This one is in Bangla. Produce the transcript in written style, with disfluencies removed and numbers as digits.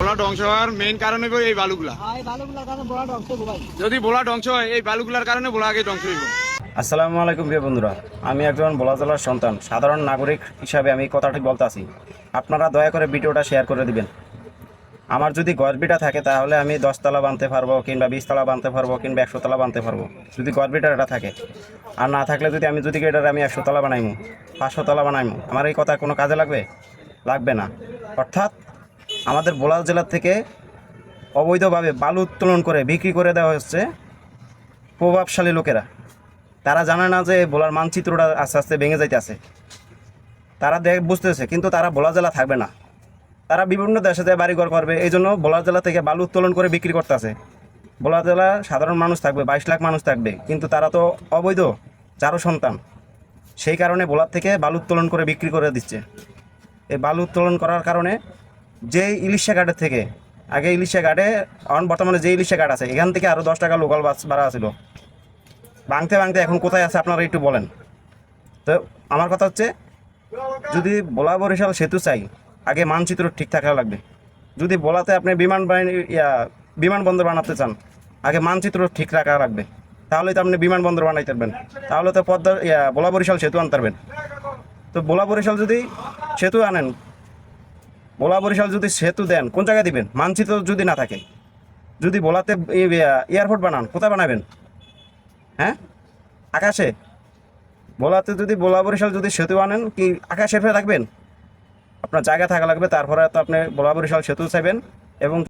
ভোলা ধ্বংস হওয়ার মেইন কারণ হইব এই বালুগুলা। যদি ভোলা ধ্বংস হয় এই বালুগুলার কারণে ভোলা আগে ধ্বংস হইব। আসসালামু আলাইকুম প্রিয় বন্ধুরা, আমি একজন ভোলা জেলার সন্তান, সাধারণ নাগরিক হিসাবে আমি কথাটি বলতে আছি। আপনারা দয়া করে ভিডিওটা শেয়ার করে দিবেন। আমার যদি গর্বিটা থাকে তাহলে আমি 10 তলা বানতে পারবো, কিংবা 20 তলা বানতে পারবো, কিংবা 100 তলা বানতে পারবো, যদি গর্বিটা এটা থাকে। আর না থাকলে আমি এটার আমি 100 তলা বানাইমু, 500 তলা বানাইমু, আমার এই কথা কোনো কাজে লাগবে না। অর্থাৎ আমাদের ভোলা জেলা থেকে অবৈধভাবে বালু উত্তোলন করে বিক্রি করে দেওয়া হচ্ছে প্রভাবশালী লোকেরা। তারা জানে না যে ভোলার মানচিত্রটা আস্তে আস্তে ভেঙে যাইতেছে। তারা বুঝতেছে, কিন্তু তারা ভোলা জেলা থাকবে না। তারা বিভিন্ন দেশে যায় বাড়িঘর করবে, এই জন্য ভোলা জেলা থেকে বালু উত্তোলন করে বিক্রি করতেছে। ভোলা জেলা সাধারণ মানুষ থাকবে, 22 লাখ মানুষ থাকবে, কিন্তু তারা তো অবৈধ, যারও সন্তান। সেই কারণে ভোলার থেকে বালু উত্তোলন করে বিক্রি করে দিচ্ছে। এই বালু উত্তোলন করার কারণে যে ইলিশা ঘাটের থেকে, আগে ইলিশা ঘাটে, বর্তমানে যে ইলিশা ঘাট আছে এখান থেকে আরও 10 টাকা লোকাল বাস ভাড়া ছিল, ভাঙতে এখন কোথায় আছে আপনারা একটু বলেন তো। আমার কথা হচ্ছে, যদি ভোলা বরিশাল সেতু চাই, আগে মানচিত্র ঠিক থাকা লাগবে। যদি ভোলাতে আপনি বিমানবন্দর বানাতে চান, আগে মানচিত্র ঠিক রাখা লাগবে। তাহলে তো আপনি বিমানবন্দর বানাইতে পারবেন, তাহলে তো ভোলা বরিশাল সেতু আনতে পারবেন। তো ভোলা বরিশাল যদি সেতু আনেন, ভোলা বরিশাল যদি সেতু দেন, কোন জায়গায় দিবেন? মানচিত্র যদি না থাকে। যদি ভোলাতে এয়ারপোর্ট বানান, কোথায় বানাবেন? হ্যাঁ, আকাশে? ভোলাতে যদি ভোলা বরিশাল যদি সেতু আনেন, কি আকাশের ফেলে রাখবেন? আপনার জায়গা থাকা লাগবে, তারপরে তো আপনি ভোলা বরিশাল সেতু চাইবেন। এবং